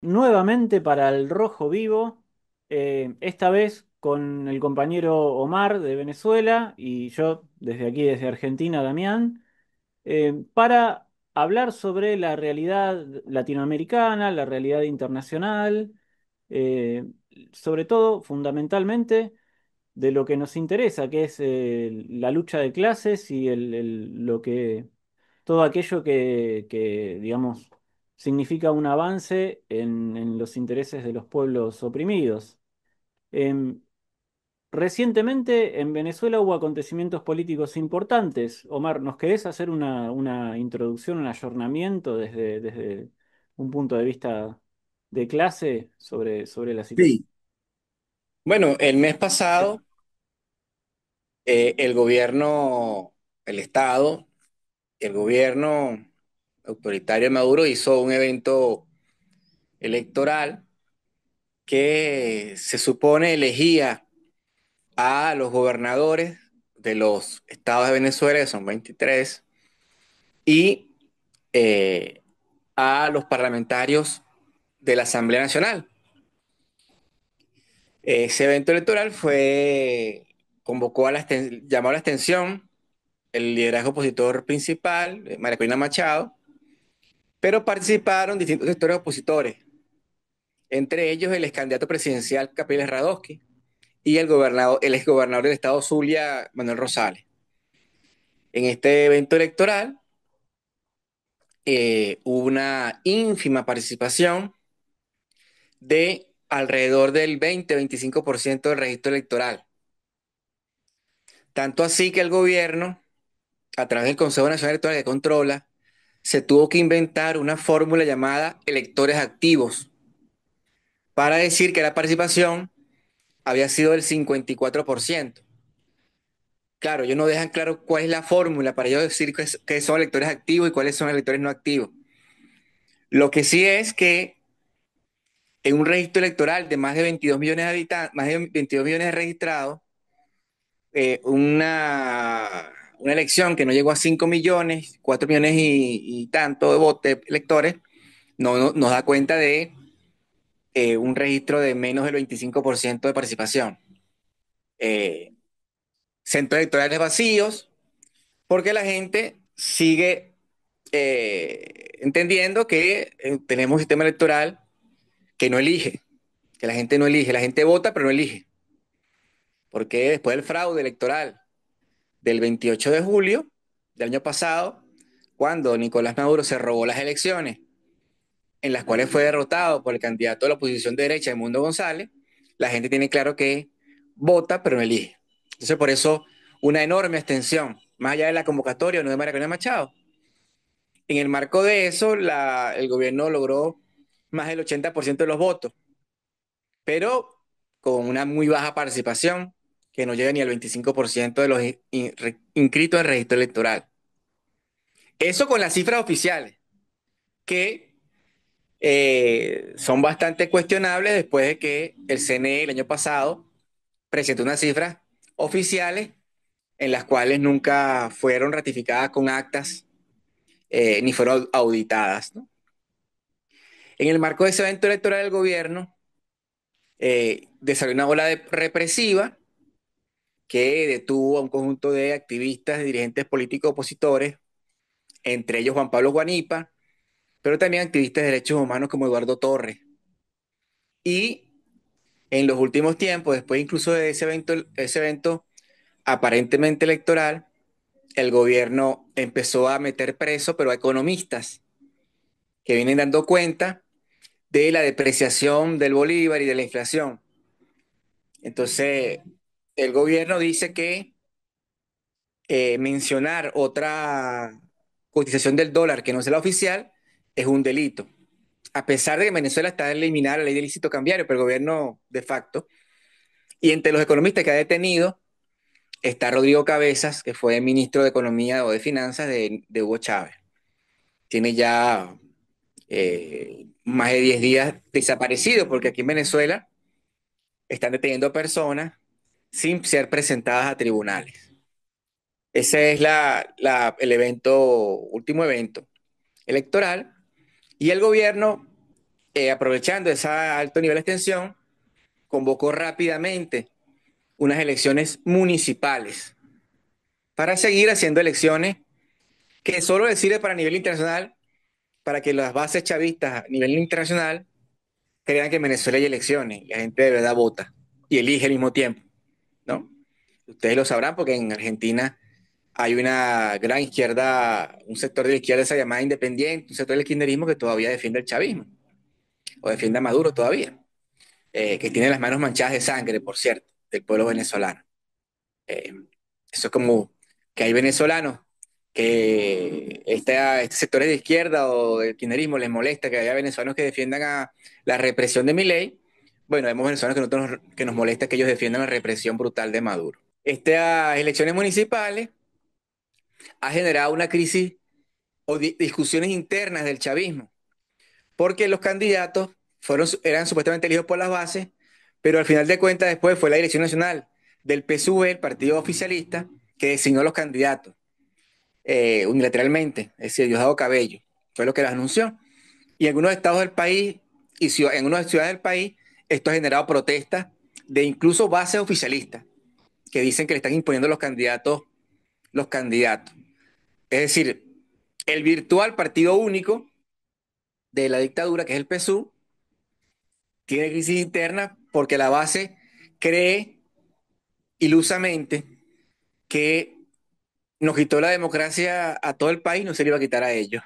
Nuevamente para el Rojo Vivo, esta vez con el compañero Omar de Venezuela y yo desde aquí, desde Argentina, Damián, para hablar sobre la realidad latinoamericana, la realidad internacional, eh, sobre todo, fundamentalmente, de lo que nos interesa, que es la lucha de clases y lo que todo aquello digamos, significa un avance en los intereses de los pueblos oprimidos. Em, Recientemente en Venezuela hubo acontecimientos políticos importantes. Omar, ¿nos querés hacer una introducción, un ayornamiento desde un punto de vista de clase sobre la situación? Sí, bueno, el mes pasado el gobierno, el Estado, el gobierno autoritario de Maduro hizo un evento electoral que se supone elegía a los gobernadores de los estados de Venezuela, que son 23, y eh, a los parlamentarios de la Asamblea Nacional. Ese evento electoral convocó llamó a la abstención el liderazgo opositor principal, María Corina Machado, pero participaron distintos sectores opositores, entre ellos el ex candidato presidencial Capriles Radosky y el exgobernador del estado Zulia, Manuel Rosales. En este evento electoral hubo una ínfima participación de alrededor del 20-25% del registro electoral. Tanto así que el gobierno, a través del Consejo Nacional Electoral que controla, se tuvo que inventar una fórmula llamada electores activos para decir que la participación había sido del 54%. Claro, ellos no dejan claro cuál es la fórmula para ellos decir que son electores activos y cuáles son electores no activos. Lo que sí es que en un registro electoral de más de 22 millones de habitantes, más de 22 millones de registrados, una elección que no llegó a 5 millones, 4 millones y tanto de votos, de electores, nos da cuenta de un registro de menos del 25% de participación. Eh, Centros electorales vacíos, porque la gente sigue entendiendo que tenemos un sistema electoral que no elige, que la gente no elige, la gente vota pero no elige, porque después del fraude electoral del 28 de julio del año pasado, cuando Nicolás Maduro se robó las elecciones, en las cuales fue derrotado por el candidato de la oposición de derecha, Edmundo González, la gente tiene claro que vota pero no elige. Entonces por eso una enorme abstención, más allá de la convocatoria no de María Corina Machado. En el marco de eso, el gobierno logró más del 80% de los votos, pero con una muy baja participación, que no llega ni al 25% de los inscritos en el registro electoral. Eso con las cifras oficiales, que son bastante cuestionables después de que el CNE el año pasado presentó unas cifras oficiales en las cuales nunca fueron ratificadas con actas ni fueron auditadas, ¿no? En el marco de ese evento electoral, el gobierno desarrolló una represiva que detuvo a un conjunto de activistas y dirigentes políticos opositores, entre ellos Juan Pablo Guanipa, pero también activistas de derechos humanos como Eduardo Torres. Y en los últimos tiempos, después incluso de ese evento aparentemente electoral, el gobierno empezó a meter preso, pero a economistas que vienen dando cuenta de la depreciación del bolívar y de la inflación. Entonces, el gobierno dice que mencionar otra cotización del dólar que no sea la oficial es un delito. A pesar de que en Venezuela está eliminada la ley del ilícito cambiario, pero el gobierno de facto. Y entre los economistas que ha detenido está Rodrigo Cabezas, que fue ministro de Economía o de Finanzas de Hugo Chávez. Tiene ya más de 10 días desaparecido, porque aquí en Venezuela están deteniendo personas sin ser presentadas a tribunales. Ese es último evento electoral, y el gobierno aprovechando ese alto nivel de extensión, convocó rápidamente unas elecciones municipales para seguir haciendo elecciones que solo les sirve para nivel internacional, para que las bases chavistas a nivel internacional crean que en Venezuela hay elecciones y la gente de verdad vota y elige al mismo tiempo, ¿no? Ustedes lo sabrán porque en Argentina hay una gran izquierda, un sector de la izquierda esa llamada independiente, un sector del kirchnerismo que todavía defiende el chavismo o defiende a Maduro todavía, que tiene las manos manchadas de sangre, por cierto, del pueblo venezolano. Eh, Eso es como que hay venezolanos que este sectores de izquierda o del kirchnerismo les molesta que haya venezolanos que defiendan a la represión de Milei. Bueno, vemos venezolanos que nos molesta que ellos defiendan la represión brutal de Maduro. Estas elecciones municipales ha generado una crisis o discusiones internas del chavismo, porque los candidatos eran supuestamente elegidos por las bases, pero al final de cuentas después fue la Dirección Nacional del PSUV, el partido oficialista, que designó los candidatos unilateralmente, es decir, Diosdado Cabello, fue lo que las anunció. Y en algunos estados del país en algunas ciudades del país, esto ha generado protestas de incluso bases oficialistas que dicen que le están imponiendo los candidatos. Es decir, el virtual partido único de la dictadura, que es el PSUV, tiene crisis interna porque la base cree ilusamente que nos quitó la democracia a todo el país, no se le iba a quitar a ellos.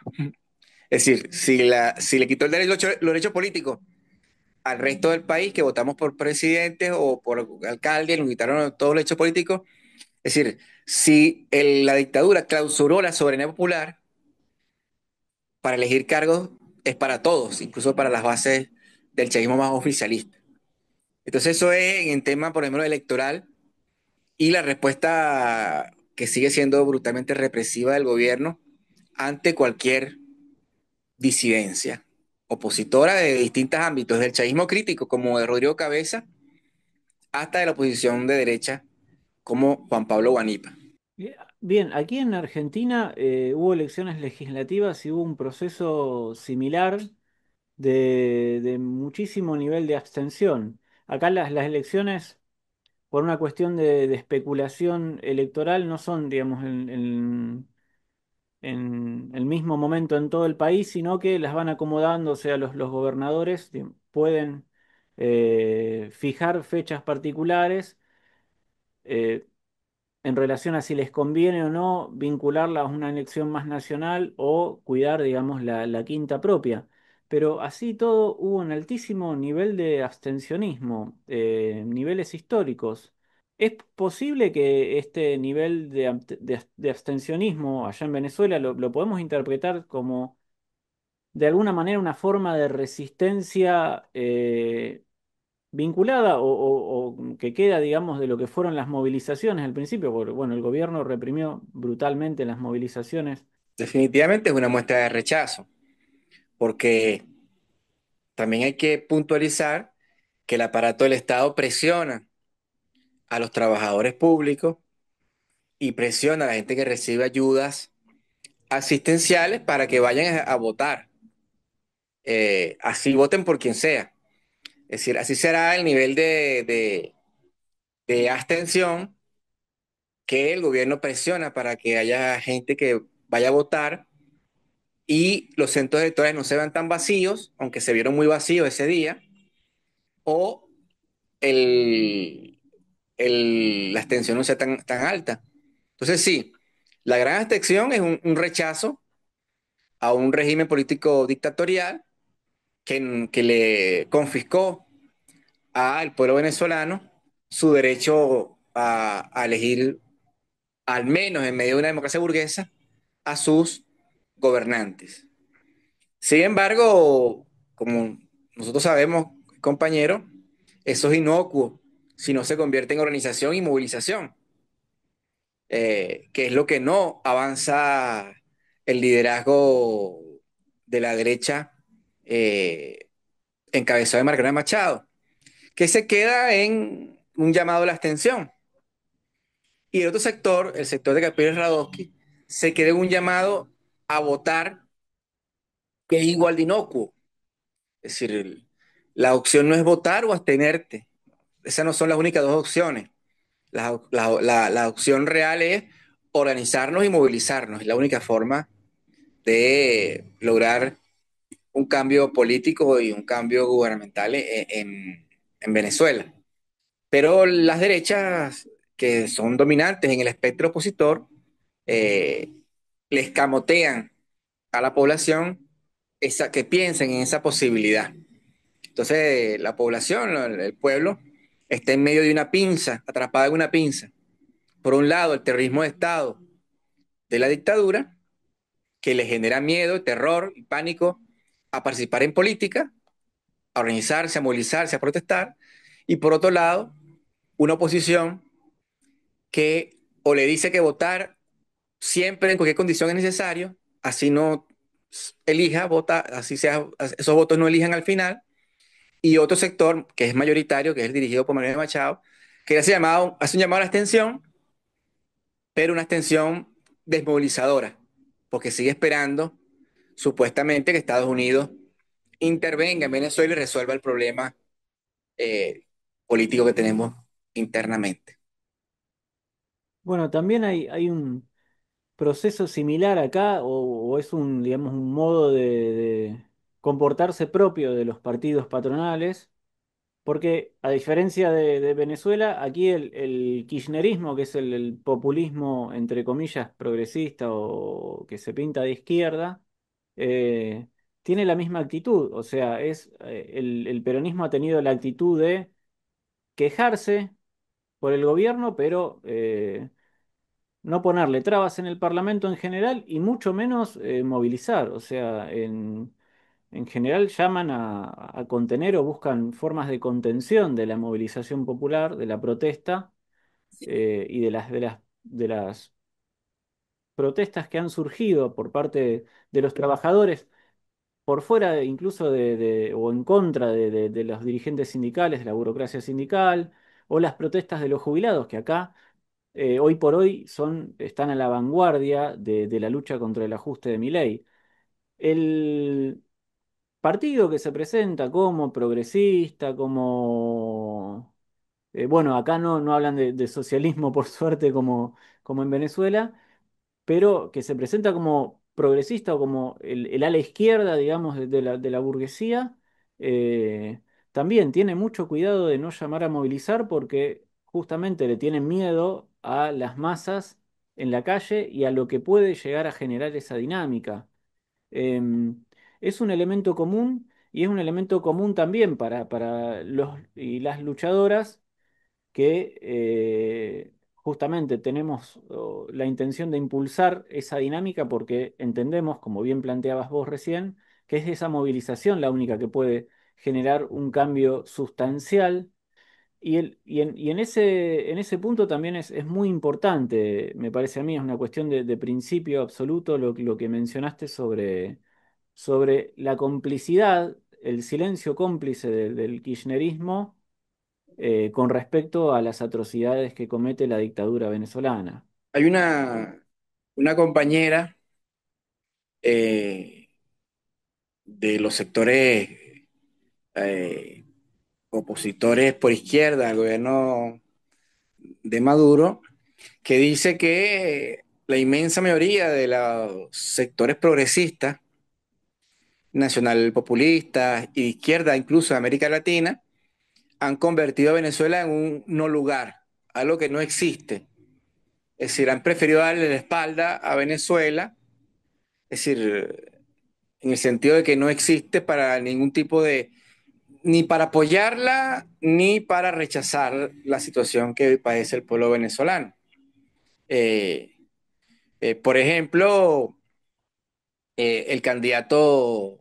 Es decir, si le quitó los derechos políticos al resto del país, que votamos por presidentes o por alcaldes, nos quitaron todos los derechos políticos, es decir, si la dictadura clausuró la soberanía popular para elegir cargos, es para todos, incluso para las bases del chavismo más oficialista. Entonces eso es en tema, por ejemplo, electoral. Y la respuesta que sigue siendo brutalmente represiva del gobierno ante cualquier disidencia opositora de distintos ámbitos, del chavismo crítico como de Rodrigo Cabeza hasta de la oposición de derecha como Juan Pablo Guanipa. Bien, aquí en Argentina hubo elecciones legislativas y hubo un proceso similar de muchísimo nivel de abstención. Acá las elecciones, por una cuestión de especulación electoral, no son, digamos, en el mismo momento en todo el país, sino que las van acomodando, o sea, los gobernadores pueden fijar fechas particulares. eh, en relación a si les conviene o no vincularla a una elección más nacional o cuidar, digamos, la quinta propia. Pero así todo hubo un altísimo nivel de abstencionismo, niveles históricos. ¿Es posible que este nivel de abstencionismo allá en Venezuela lo podemos interpretar como de alguna manera una forma de resistencia vinculada o que queda, digamos, de lo que fueron las movilizaciones al principio? Porque, bueno, el gobierno reprimió brutalmente las movilizaciones. Definitivamente es una muestra de rechazo, porque también hay que puntualizar que el aparato del Estado presiona a los trabajadores públicos y presiona a la gente que recibe ayudas asistenciales para que vayan a votar. Así voten por quien sea. Es decir, así será el nivel de abstención que el gobierno presiona para que haya gente que vaya a votar y los centros electorales no se vean tan vacíos, aunque se vieron muy vacíos ese día, o el, la abstención no sea tan alta. Entonces sí, la gran abstención es un rechazo a un régimen político dictatorial que le confiscó al pueblo venezolano su derecho a elegir, al menos en medio de una democracia burguesa, a sus gobernantes. Sin embargo, como nosotros sabemos, compañeros, eso es inocuo si no se convierte en organización y movilización, que es lo que no avanza el liderazgo de la derecha encabezado de Margarita Machado, que se queda en un llamado a la abstención. Y el otro sector, el sector de Gabriel Radosky, se queda en un llamado a votar que es igual de inocuo. Es decir, la opción no es votar o abstenerte. Esas no son las únicas dos opciones. La opción real es organizarnos y movilizarnos. Es la única forma de lograr un cambio político y un cambio gubernamental en Venezuela. Pero las derechas que son dominantes en el espectro opositor eh, les camotean a la población que piensen en esa posibilidad. Entonces, la población, el pueblo, está en medio de una pinza, atrapada en una pinza. Por un lado, el terrorismo de Estado de la dictadura, que le genera miedo, terror y pánico a participar en política, a organizarse, a movilizarse, a protestar. Y por otro lado, una oposición que o le dice que votar siempre en cualquier condición es necesario, así no elija, vota, así sea, esos votos no elijan al final, y otro sector que es mayoritario, que es el dirigido por Manuel Machado, que hace un llamado a la abstención, pero una abstención desmovilizadora, porque sigue esperando supuestamente que Estados Unidos intervenga en Venezuela y resuelva el problema eh, político que tenemos internamente. Bueno, también hay un proceso similar acá, o es un, digamos, un modo de comportarse propio de los partidos patronales, porque a diferencia de Venezuela, aquí el kirchnerismo, que es el populismo, entre comillas, progresista o que se pinta de izquierda, eh, tiene la misma actitud. O sea, el peronismo ha tenido la actitud de quejarse por el gobierno, pero no ponerle trabas en el Parlamento en general y mucho menos movilizar. O sea, en general llaman a contener o buscan formas de contención de la movilización popular, de la protesta y de las protestas que han surgido por parte de los trabajadores por fuera incluso o en contra de los dirigentes sindicales, de la burocracia sindical, o las protestas de los jubilados, que acá hoy por hoy están a la vanguardia de la lucha contra el ajuste de Milei. El partido que se presenta como progresista, bueno, acá no hablan de socialismo por suerte como en Venezuela, pero que se presenta como progresista o como el ala izquierda, digamos, de la burguesía, eh, también tiene mucho cuidado de no llamar a movilizar porque justamente le tienen miedo a las masas en la calle y a lo que puede llegar a generar esa dinámica. Es un elemento común y es un elemento común también para los y las luchadoras que justamente tenemos la intención de impulsar esa dinámica porque entendemos, como bien planteabas vos recién, que es esa movilización la única que puede generar un cambio sustancial. Y en ese punto también es muy importante, me parece a mí, es una cuestión de principio absoluto lo que mencionaste sobre la complicidad, el silencio cómplice del kirchnerismo con respecto a las atrocidades que comete la dictadura venezolana. Hay una compañera eh, de los sectores eh, opositores por izquierda al gobierno de Maduro, que dice que la inmensa mayoría de los sectores progresistas, nacional populistas y de izquierda, incluso de América Latina, han convertido a Venezuela en un no lugar, algo que no existe. Es decir, han preferido darle la espalda a Venezuela, es decir, en el sentido de que no existe para ningún tipo ni para apoyarla, ni para rechazar la situación que padece el pueblo venezolano. Eh, por ejemplo, el candidato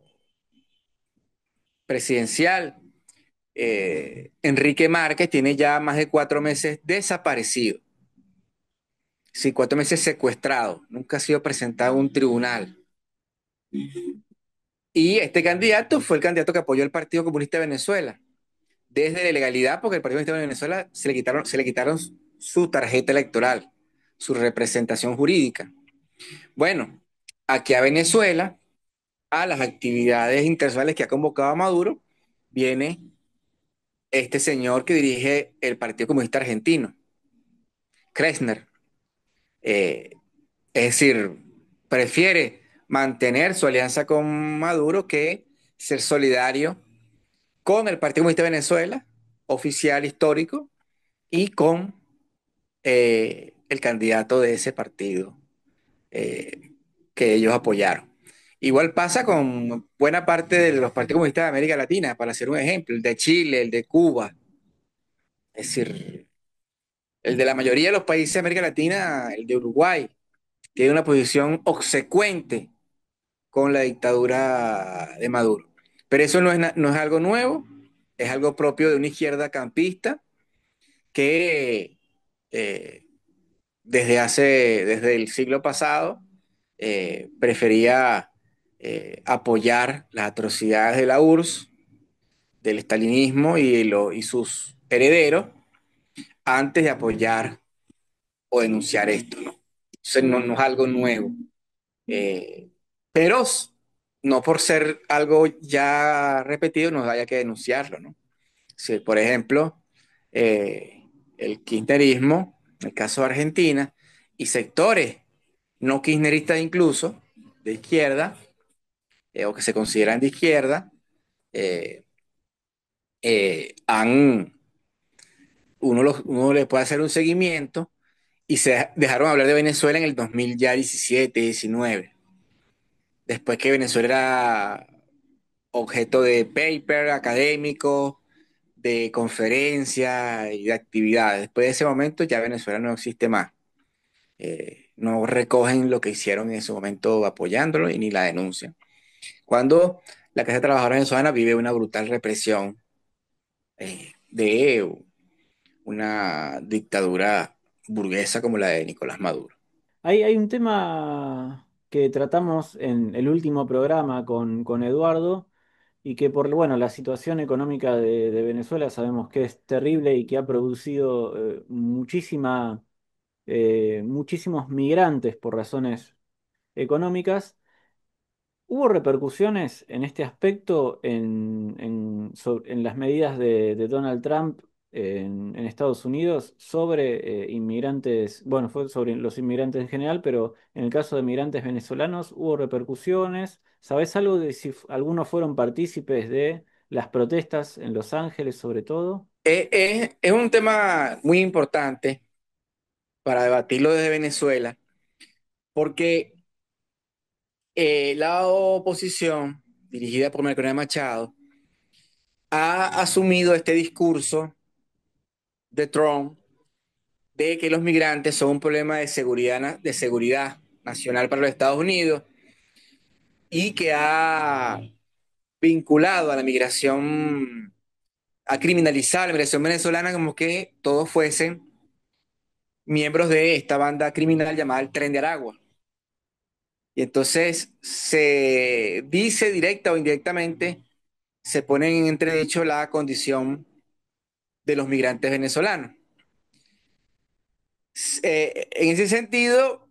presidencial, Enrique Márquez, tiene ya más de 4 meses desaparecido. Sí, 4 meses secuestrado. Nunca ha sido presentado a un tribunal. Y este candidato fue el candidato que apoyó el Partido Comunista de Venezuela. Desde la ilegalidad, porque el Partido Comunista de Venezuela se le quitaron su tarjeta electoral, su representación jurídica. Bueno, aquí a Venezuela a las actividades internacionales que ha convocado a Maduro, viene este señor que dirige el Partido Comunista Argentino, Kirchner. Eh, es decir, prefiere mantener su alianza con Maduro que ser solidario con el Partido Comunista de Venezuela, oficial histórico, y con el candidato de ese partido eh, que ellos apoyaron. Igual pasa con buena parte de los partidos comunistas de América Latina, para hacer un ejemplo, el de Chile, el de Cuba, es decir, el de la mayoría de los países de América Latina, el de Uruguay, tiene una posición obsecuente con la dictadura de Maduro. Pero eso no es algo nuevo, es algo propio de una izquierda campista que eh, desde el siglo pasado prefería apoyar las atrocidades de la URSS, del estalinismo y sus herederos, antes de apoyar o denunciar esto, ¿no? Entonces no es algo nuevo. Eh, pero no por ser algo ya repetido nos haya que denunciarlo, ¿no? Si, por ejemplo, el kirchnerismo, en el caso de Argentina, y sectores no kirchneristas incluso, de izquierda, o que se consideran de izquierda, eh, han, uno le puede hacer un seguimiento y se dejaron hablar de Venezuela en el 2017, 19, después que Venezuela era objeto de paper académico, de conferencias y de actividades. Después de ese momento ya Venezuela no existe más. No recogen lo que hicieron en ese momento apoyándolo y ni la denuncian. Cuando la clase trabajadora venezolana vive una brutal represión de una dictadura burguesa como la de Nicolás Maduro. Hay un tema que tratamos en el último programa con Eduardo y que por, bueno, la situación económica de Venezuela sabemos que es terrible y que ha producido muchísimos migrantes por razones económicas. ¿Hubo repercusiones en este aspecto en las medidas de Donald Trump en Estados Unidos sobre inmigrantes? Bueno, fue sobre los inmigrantes en general, pero en el caso de migrantes venezolanos, ¿hubo repercusiones? ¿Sabés algo de si algunos fueron partícipes de las protestas en Los Ángeles, sobre todo? Es un tema muy importante para debatirlo desde Venezuela, porque la oposición, dirigida por Correa Machado, ha asumido este discurso de Trump de que los migrantes son un problema de seguridad, de seguridad nacional para los Estados Unidos y que ha vinculado a la migración, ha criminalizado a la migración venezolana como que todos fuesen miembros de esta banda criminal llamada el Tren de Aragua. Y entonces se dice directa o indirectamente, se pone en entredicho la condición de los migrantes venezolanos. En ese sentido,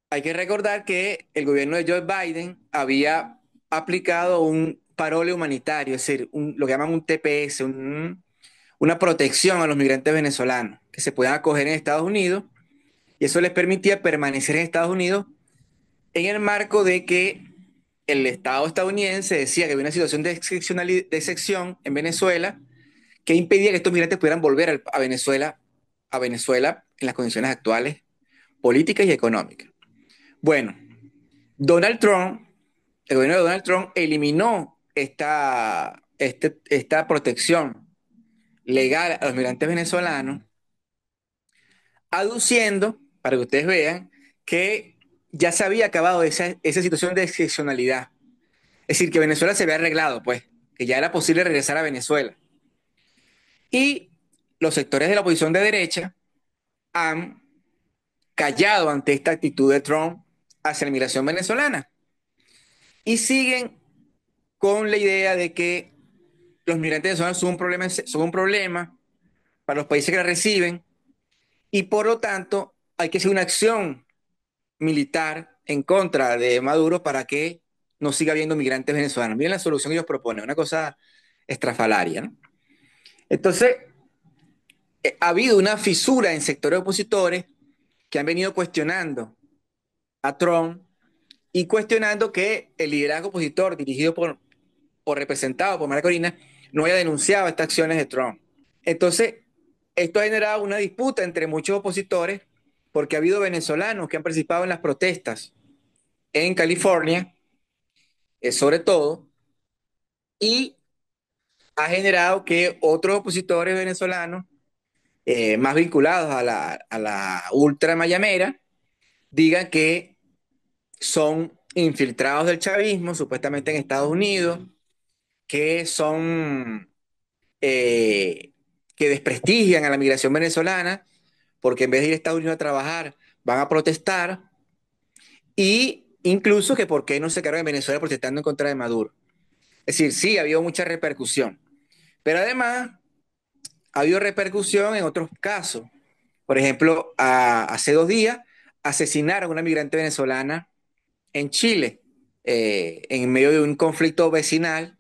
hay que recordar que el gobierno de Joe Biden había aplicado un parole humanitario, es decir, lo que llaman un TPS, una protección a los migrantes venezolanos que se puedan acoger en Estados Unidos, y eso les permitía permanecer en Estados Unidos en el marco de que el Estado estadounidense decía que había una situación de excepción en Venezuela que impedía que estos migrantes pudieran volver a Venezuela en las condiciones actuales políticas y económicas. Bueno, Donald Trump, el gobierno de Donald Trump eliminó esta protección legal a los migrantes venezolanos, aduciendo, para que ustedes vean, que ya se había acabado esa situación de excepcionalidad. Es decir, que Venezuela se había arreglado, pues, que ya era posible regresar a Venezuela. Y los sectores de la oposición de derecha han callado ante esta actitud de Trump hacia la migración venezolana y siguen con la idea de que los migrantes venezolanos son un problema para los países que la reciben y por lo tanto hay que hacer una acción militar en contra de Maduro para que no siga habiendo migrantes venezolanos. Miren la solución que ellos proponen, una cosa estrafalaria, ¿no? Entonces, ha habido una fisura en sectores opositores que han venido cuestionando a Trump y cuestionando que el liderazgo opositor dirigido por o representado por María Corina no haya denunciado estas acciones de Trump. Entonces, esto ha generado una disputa entre muchos opositores porque ha habido venezolanos que han participado en las protestas en California, sobre todo, y ha generado que otros opositores venezolanos, más vinculados a la ultra mayamera, digan que son infiltrados del chavismo, supuestamente en Estados Unidos, que son eh, que desprestigian a la migración venezolana, porque en vez de ir a Estados Unidos a trabajar, van a protestar, y incluso que por qué no se quedaron en Venezuela protestando en contra de Maduro. Es decir, sí, ha habido mucha repercusión, pero además ha habido repercusión en otros casos. Por ejemplo, hace 2 días asesinaron a una migrante venezolana en Chile, en medio de un conflicto vecinal,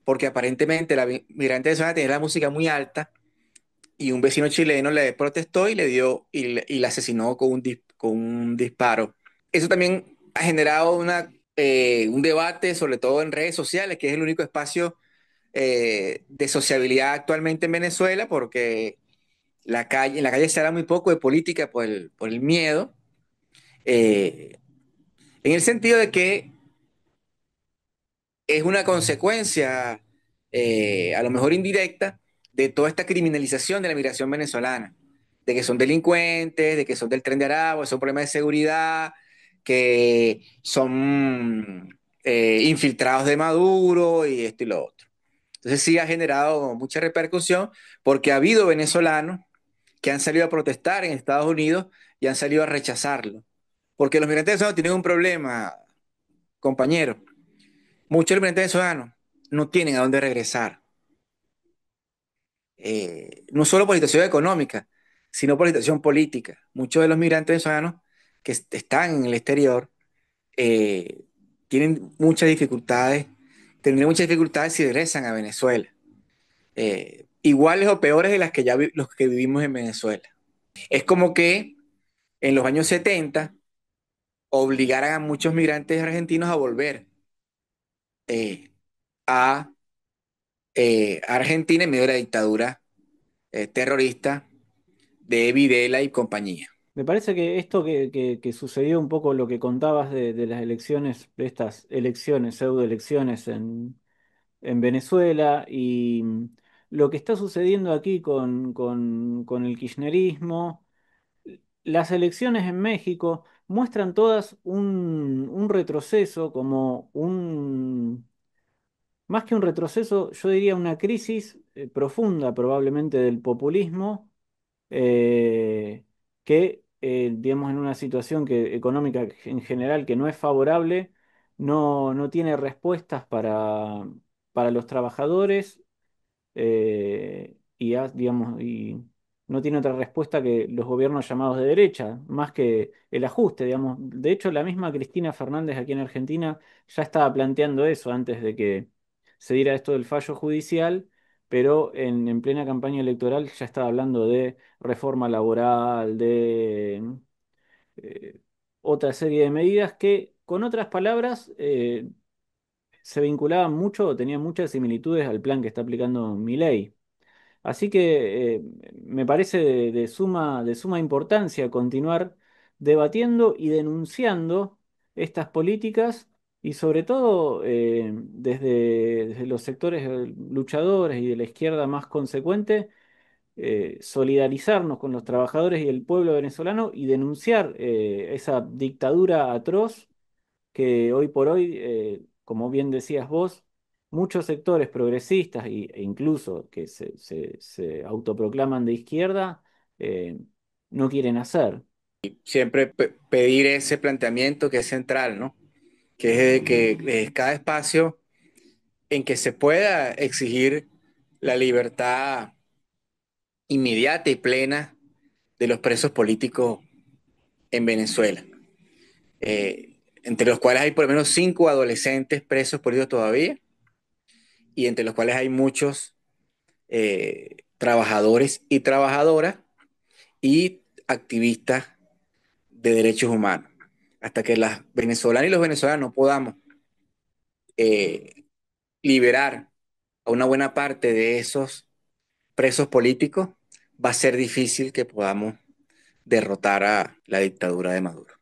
porque aparentemente la migrante venezolana tenía la música muy alta y un vecino chileno le protestó y le dio y la asesinó con un disparo. Eso también ha generado un debate, sobre todo en redes sociales, que es el único espacio de sociabilidad actualmente en Venezuela, porque en la calle se habla muy poco de política por el miedo, eh, en el sentido de que es una consecuencia, a lo mejor indirecta, de toda esta criminalización de la migración venezolana, de que son delincuentes, de que son del Tren de Aragua, son problemas de seguridad, que son infiltrados de Maduro y esto y lo otro. Entonces sí ha generado mucha repercusión porque ha habido venezolanos que han salido a protestar en Estados Unidos y han salido a rechazarlo. Porque los migrantes venezolanos tienen un problema, compañero. Muchos migrantes venezolanos no tienen a dónde regresar, no solo por situación económica, sino por situación política. Muchos de los migrantes venezolanos que están en el exterior eh, tienen muchas dificultades, tendrían muchas dificultades si regresan a Venezuela, iguales o peores de las que los que vivimos en Venezuela. Es como que en los años 70 obligaran a muchos migrantes argentinos a volver eh, a Argentina en medio de la dictadura terrorista de Videla y compañía. Me parece que esto que sucedió un poco lo que contabas de las elecciones, de estas elecciones, pseudoelecciones en Venezuela y lo que está sucediendo aquí con el kirchnerismo, las elecciones en México muestran todas un retroceso, como más que un retroceso, yo diría una crisis profunda probablemente del populismo que, digamos, en una situación económica en general que no es favorable, no tiene respuestas para los trabajadores digamos, y no tiene otra respuesta que los gobiernos llamados de derecha, más que el ajuste, digamos. De hecho, la misma Cristina Fernández aquí en Argentina ya estaba planteando eso antes de que se diera esto del fallo judicial, pero en plena campaña electoral ya estaba hablando de reforma laboral, de eh, otra serie de medidas que, con otras palabras, se vinculaban mucho o tenían muchas similitudes al plan que está aplicando Milei. Así que me parece de suma importancia continuar debatiendo y denunciando estas políticas y sobre todo desde los sectores luchadores y de la izquierda más consecuente, solidarizarnos con los trabajadores y el pueblo venezolano y denunciar esa dictadura atroz que hoy por hoy, como bien decías vos, muchos sectores progresistas e incluso que se autoproclaman de izquierda, eh, no quieren hacer. Siempre pedir ese planteamiento que es central, ¿no? Que es de que cada espacio en que se pueda exigir la libertad inmediata y plena de los presos políticos en Venezuela. entre los cuales hay por lo menos 5 adolescentes presos políticos todavía, y entre los cuales hay muchos trabajadores y trabajadoras y activistas de derechos humanos. Hasta que las venezolanas y los venezolanos no podamos eh, liberar a una buena parte de esos presos políticos, va a ser difícil que podamos derrotar a la dictadura de Maduro.